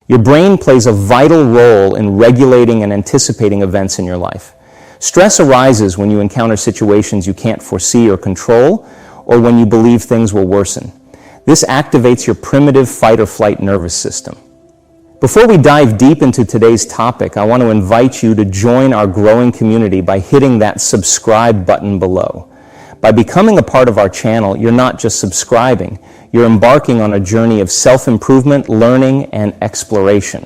Your brain plays a vital role in regulating and anticipating events in your life. Stress arises when you encounter situations you can't foresee or control, or when you believe things will worsen. This activates your primitive fight or flight nervous system. Before we dive deep into today's topic, I want to invite you to join our growing community by hitting that subscribe button below. By becoming a part of our channel, you're not just subscribing, you're embarking on a journey of self-improvement, learning, and exploration.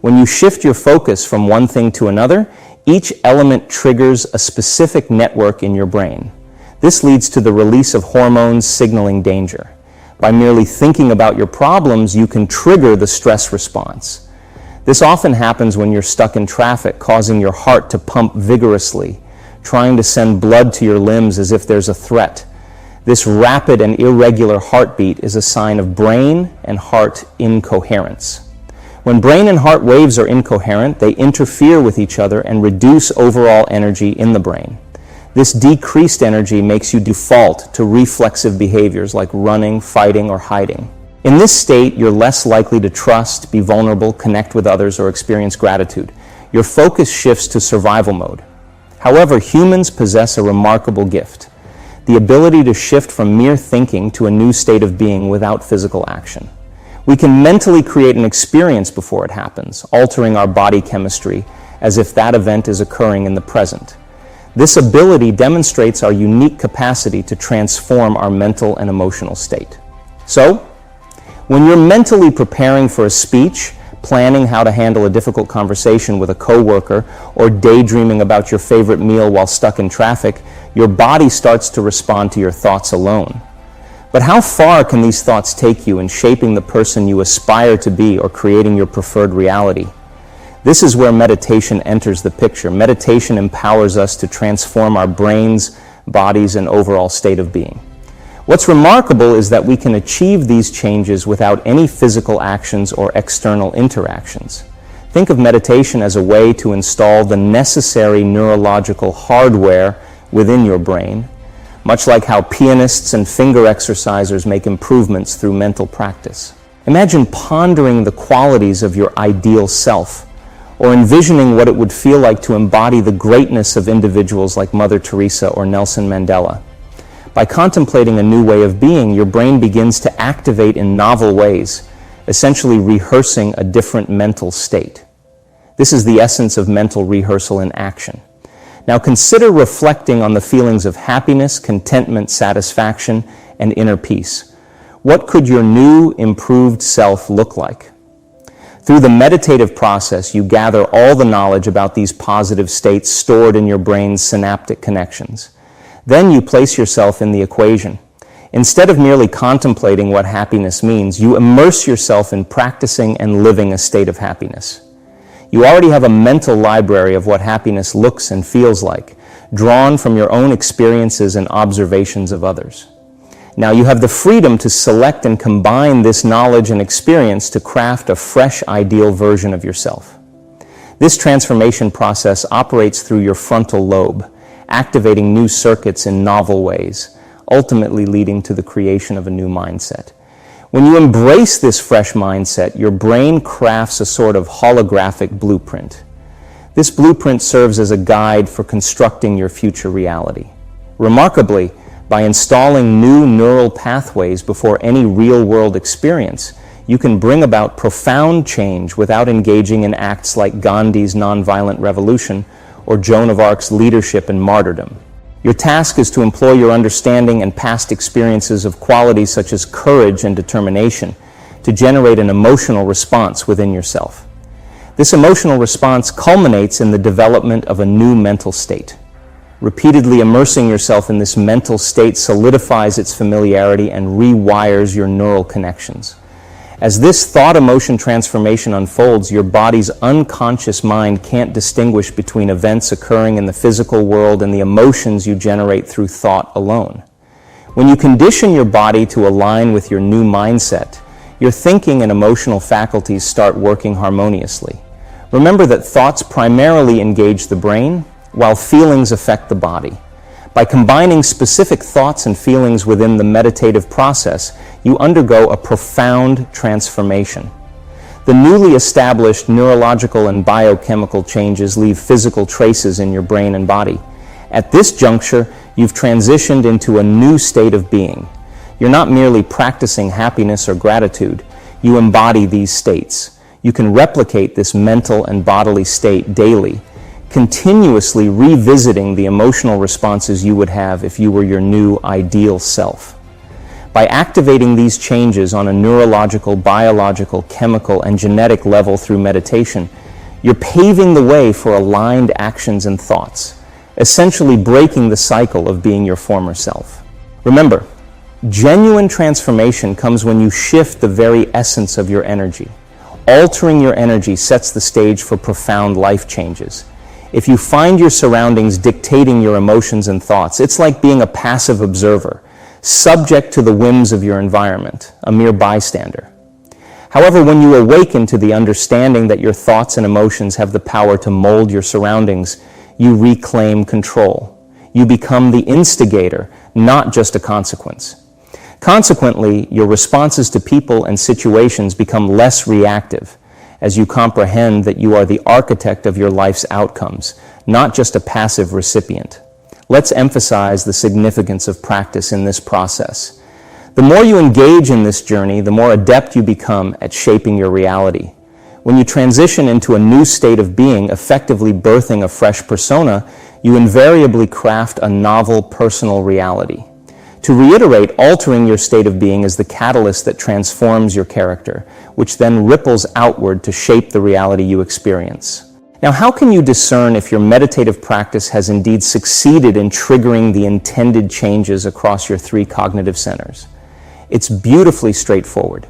When you shift your focus from one thing to another, each element triggers a specific network in your brain. This leads to the release of hormones signaling danger. By merely thinking about your problems, you can trigger the stress response. This often happens when you're stuck in traffic, causing your heart to pump vigorously, trying to send blood to your limbs as if there's a threat. This rapid and irregular heartbeat is a sign of brain and heart incoherence. When brain and heart waves are incoherent, they interfere with each other and reduce overall energy in the brain. This decreased energy makes you default to reflexive behaviors like running, fighting, or hiding. In this state, you're less likely to trust, be vulnerable, connect with others, or experience gratitude. Your focus shifts to survival mode. However, humans possess a remarkable gift: the ability to shift from mere thinking to a new state of being without physical action. We can mentally create an experience before it happens, altering our body chemistry as if that event is occurring in the present. This ability demonstrates our unique capacity to transform our mental and emotional state. So, when you're mentally preparing for a speech, planning how to handle a difficult conversation with a coworker, or daydreaming about your favorite meal while stuck in traffic, your body starts to respond to your thoughts alone. But how far can these thoughts take you in shaping the person you aspire to be or creating your preferred reality? This is where meditation enters the picture. Meditation empowers us to transform our brains, bodies, and overall state of being. What's remarkable is that we can achieve these changes without any physical actions or external interactions. Think of meditation as a way to install the necessary neurological hardware within your brain, much like how pianists and finger exercisers make improvements through mental practice. Imagine pondering the qualities of your ideal self, or envisioning what it would feel like to embody the greatness of individuals like Mother Teresa or Nelson Mandela. By contemplating a new way of being, your brain begins to activate in novel ways, essentially rehearsing a different mental state. This is the essence of mental rehearsal in action. Now consider reflecting on the feelings of happiness, contentment, satisfaction, and inner peace. What could your new, improved self look like? Through the meditative process, you gather all the knowledge about these positive states stored in your brain's synaptic connections. Then you place yourself in the equation. Instead of merely contemplating what happiness means, you immerse yourself in practicing and living a state of happiness. You already have a mental library of what happiness looks and feels like, drawn from your own experiences and observations of others. Now you have the freedom to select and combine this knowledge and experience to craft a fresh, ideal version of yourself. This transformation process operates through your frontal lobe, activating new circuits in novel ways, ultimately leading to the creation of a new mindset. When you embrace this fresh mindset, your brain crafts a sort of holographic blueprint. This blueprint serves as a guide for constructing your future reality. Remarkably, by installing new neural pathways before any real-world experience, you can bring about profound change without engaging in acts like Gandhi's nonviolent revolution or Joan of Arc's leadership and martyrdom. Your task is to employ your understanding and past experiences of qualities such as courage and determination to generate an emotional response within yourself. This emotional response culminates in the development of a new mental state. Repeatedly immersing yourself in this mental state solidifies its familiarity and rewires your neural connections. As this thought-emotion transformation unfolds, your body's unconscious mind can't distinguish between events occurring in the physical world and the emotions you generate through thought alone. When you condition your body to align with your new mindset, your thinking and emotional faculties start working harmoniously. Remember that thoughts primarily engage the brain, while feelings affect the body. By combining specific thoughts and feelings within the meditative process, you undergo a profound transformation. The newly established neurological and biochemical changes leave physical traces in your brain and body. At this juncture, you've transitioned into a new state of being. You're not merely practicing happiness or gratitude. You embody these states. You can replicate this mental and bodily state daily, continuously revisiting the emotional responses you would have if you were your new ideal self. By activating these changes on a neurological, biological, chemical, and genetic level through meditation, you're paving the way for aligned actions and thoughts, essentially breaking the cycle of being your former self. Remember, genuine transformation comes when you shift the very essence of your energy. Altering your energy sets the stage for profound life changes. If you find your surroundings dictating your emotions and thoughts, it's like being a passive observer, subject to the whims of your environment, a mere bystander. However, when you awaken to the understanding that your thoughts and emotions have the power to mold your surroundings, you reclaim control. You become the instigator, not just a consequence. Consequently, your responses to people and situations become less reactive as you comprehend that you are the architect of your life's outcomes, not just a passive recipient. Let's emphasize the significance of practice in this process. The more you engage in this journey, the more adept you become at shaping your reality. When you transition into a new state of being, effectively birthing a fresh persona, you invariably craft a novel personal reality. To reiterate, altering your state of being is the catalyst that transforms your character, which then ripples outward to shape the reality you experience. Now, how can you discern if your meditative practice has indeed succeeded in triggering the intended changes across your 3 cognitive centers? It's beautifully straightforward.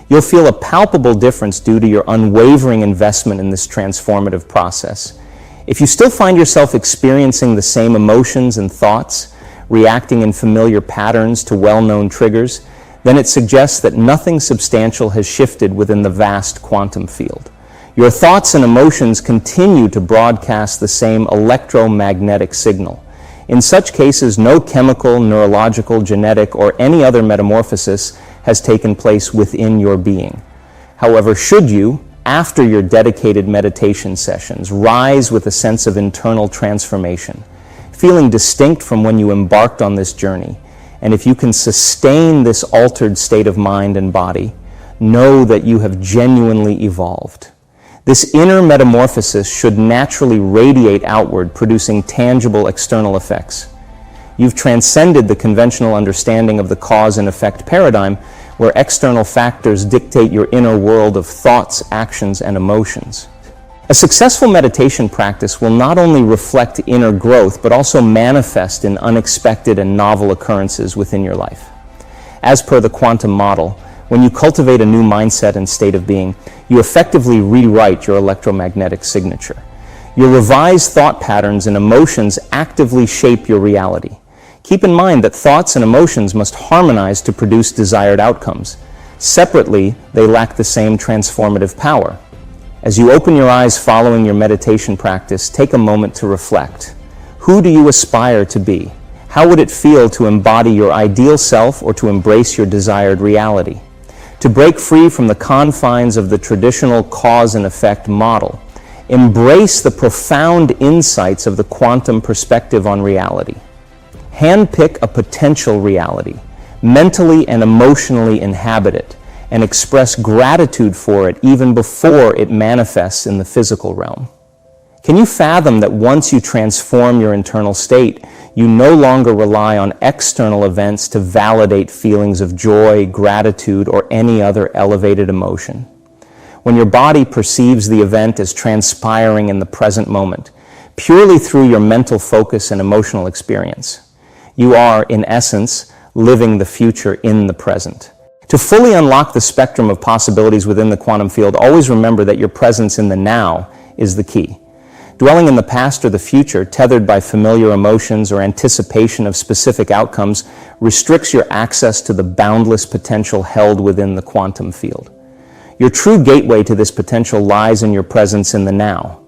You'll feel a palpable difference due to your unwavering investment in this transformative process. If you still find yourself experiencing the same emotions and thoughts, reacting in familiar patterns to well-known triggers, then it suggests that nothing substantial has shifted within the vast quantum field. Your thoughts and emotions continue to broadcast the same electromagnetic signal. In such cases, no chemical, neurological, genetic, or any other metamorphosis has taken place within your being. However, should you, after your dedicated meditation sessions, rise with a sense of internal transformation, feeling distinct from when you embarked on this journey, and if you can sustain this altered state of mind and body, know that you have genuinely evolved. This inner metamorphosis should naturally radiate outward, producing tangible external effects. You've transcended the conventional understanding of the cause and effect paradigm, where external factors dictate your inner world of thoughts, actions, and emotions. A successful meditation practice will not only reflect inner growth, but also manifest in unexpected and novel occurrences within your life. As per the quantum model, when you cultivate a new mindset and state of being, you effectively rewrite your electromagnetic signature. Your revised thought patterns and emotions actively shape your reality. Keep in mind that thoughts and emotions must harmonize to produce desired outcomes. Separately, they lack the same transformative power. As you open your eyes following your meditation practice, take a moment to reflect. Who do you aspire to be? How would it feel to embody your ideal self or to embrace your desired reality? To break free from the confines of the traditional cause and effect model, embrace the profound insights of the quantum perspective on reality. Handpick a potential reality, mentally and emotionally inhabit it, and express gratitude for it even before it manifests in the physical realm. Can you fathom that once you transform your internal state, you no longer rely on external events to validate feelings of joy, gratitude, or any other elevated emotion? When your body perceives the event as transpiring in the present moment, purely through your mental focus and emotional experience, you are, in essence, living the future in the present. To fully unlock the spectrum of possibilities within the quantum field, always remember that your presence in the now is the key. Dwelling in the past or the future, tethered by familiar emotions or anticipation of specific outcomes, restricts your access to the boundless potential held within the quantum field. Your true gateway to this potential lies in your presence in the now.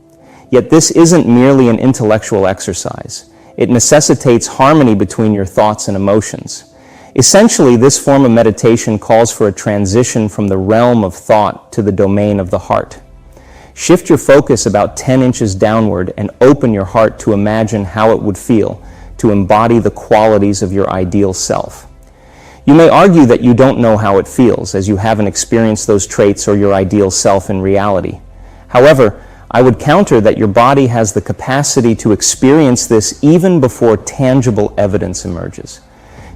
Yet this isn't merely an intellectual exercise. It necessitates harmony between your thoughts and emotions. Essentially, this form of meditation calls for a transition from the realm of thought to the domain of the heart. Shift your focus about 10 inches downward and open your heart to imagine how it would feel to embody the qualities of your ideal self. You may argue that you don't know how it feels, as you haven't experienced those traits or your ideal self in reality. However, I would counter that your body has the capacity to experience this even before tangible evidence emerges.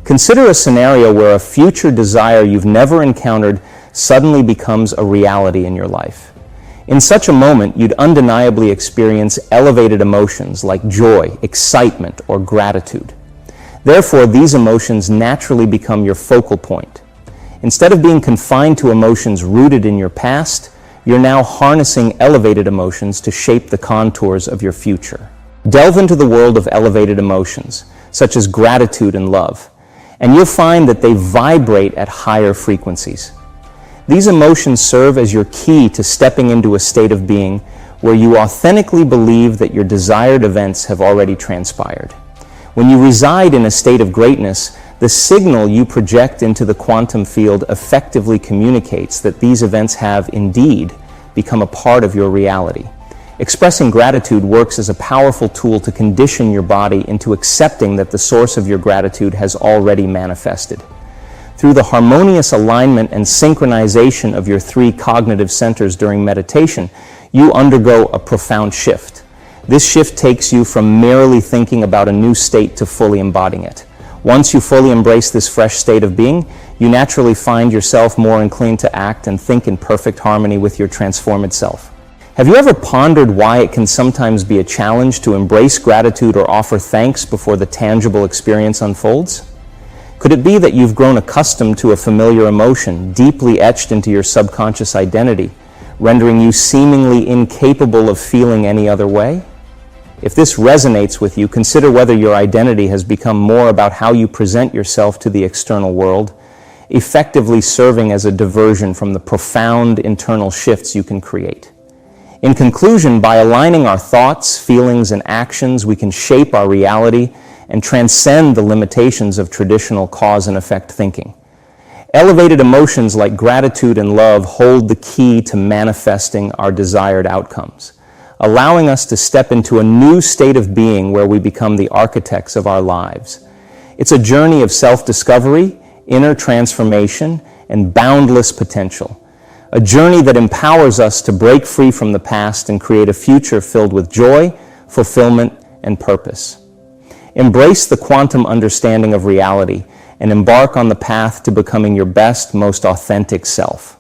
Consider a scenario where a future desire you've never encountered suddenly becomes a reality in your life. In such a moment, you'd undeniably experience elevated emotions like joy, excitement, or gratitude. Therefore, these emotions naturally become your focal point. Instead of being confined to emotions rooted in your past, you're now harnessing elevated emotions to shape the contours of your future. Delve into the world of elevated emotions, such as gratitude and love, and you'll find that they vibrate at higher frequencies. These emotions serve as your key to stepping into a state of being where you authentically believe that your desired events have already transpired. When you reside in a state of greatness, the signal you project into the quantum field effectively communicates that these events have indeed become a part of your reality. Expressing gratitude works as a powerful tool to condition your body into accepting that the source of your gratitude has already manifested. Through the harmonious alignment and synchronization of your 3 cognitive centers during meditation, you undergo a profound shift. This shift takes you from merely thinking about a new state to fully embodying it. Once you fully embrace this fresh state of being, you naturally find yourself more inclined to act and think in perfect harmony with your transformed self. Have you ever pondered why it can sometimes be a challenge to embrace gratitude or offer thanks before the tangible experience unfolds? Could it be that you've grown accustomed to a familiar emotion deeply etched into your subconscious identity, rendering you seemingly incapable of feeling any other way? If this resonates with you, consider whether your identity has become more about how you present yourself to the external world, effectively serving as a diversion from the profound internal shifts you can create. In conclusion, by aligning our thoughts, feelings, and actions, we can shape our reality and transcend the limitations of traditional cause and effect thinking. Elevated emotions like gratitude and love hold the key to manifesting our desired outcomes, allowing us to step into a new state of being where we become the architects of our lives. It's a journey of self-discovery, inner transformation, and boundless potential. A journey that empowers us to break free from the past and create a future filled with joy, fulfillment, and purpose. Embrace the quantum understanding of reality and embark on the path to becoming your best, most authentic self.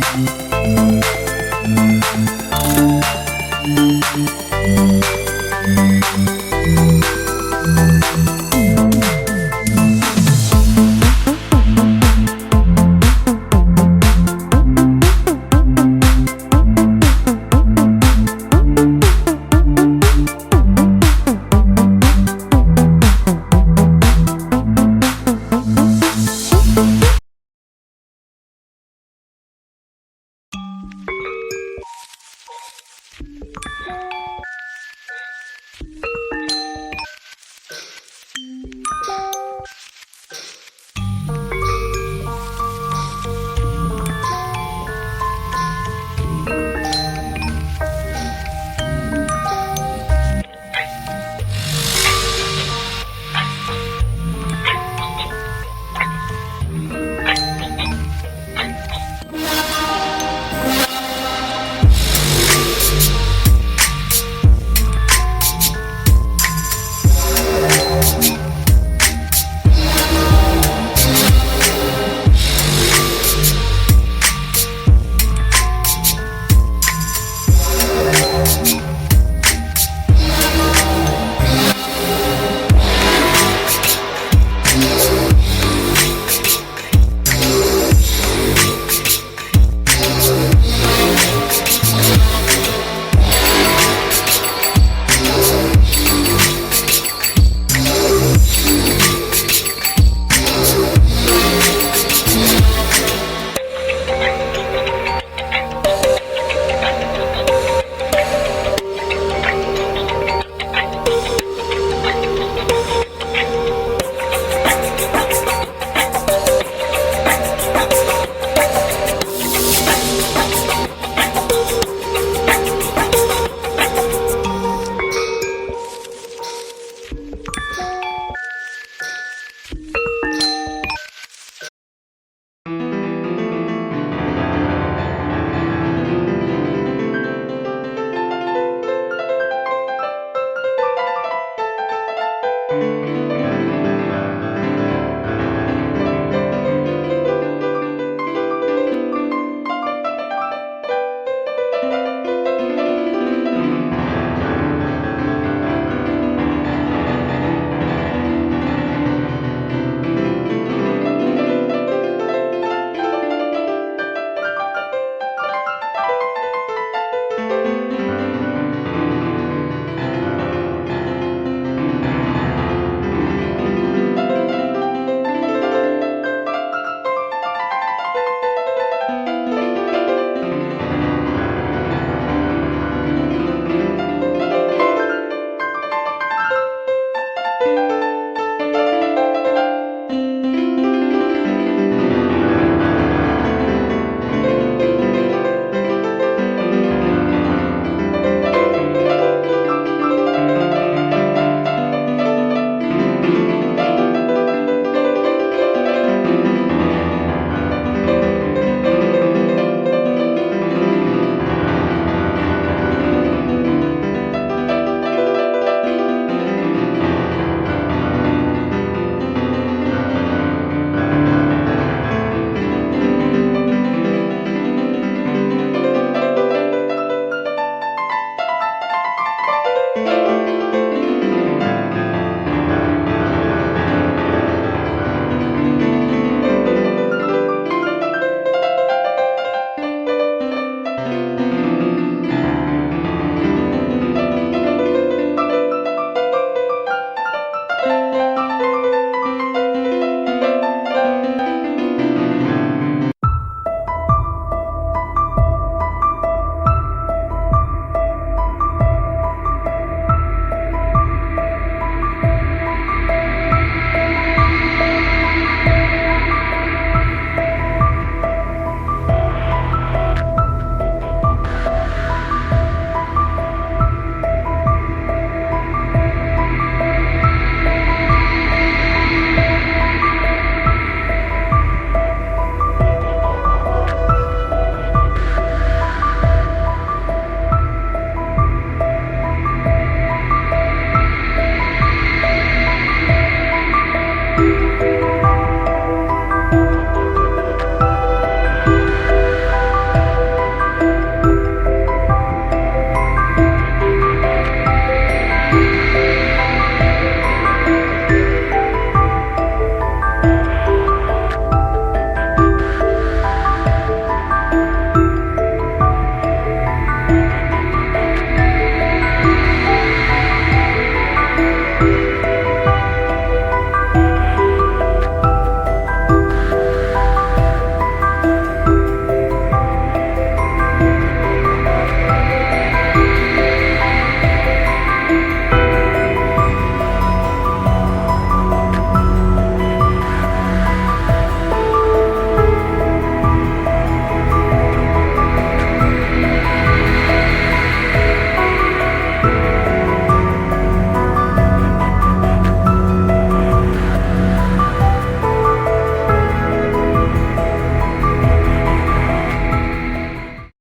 you.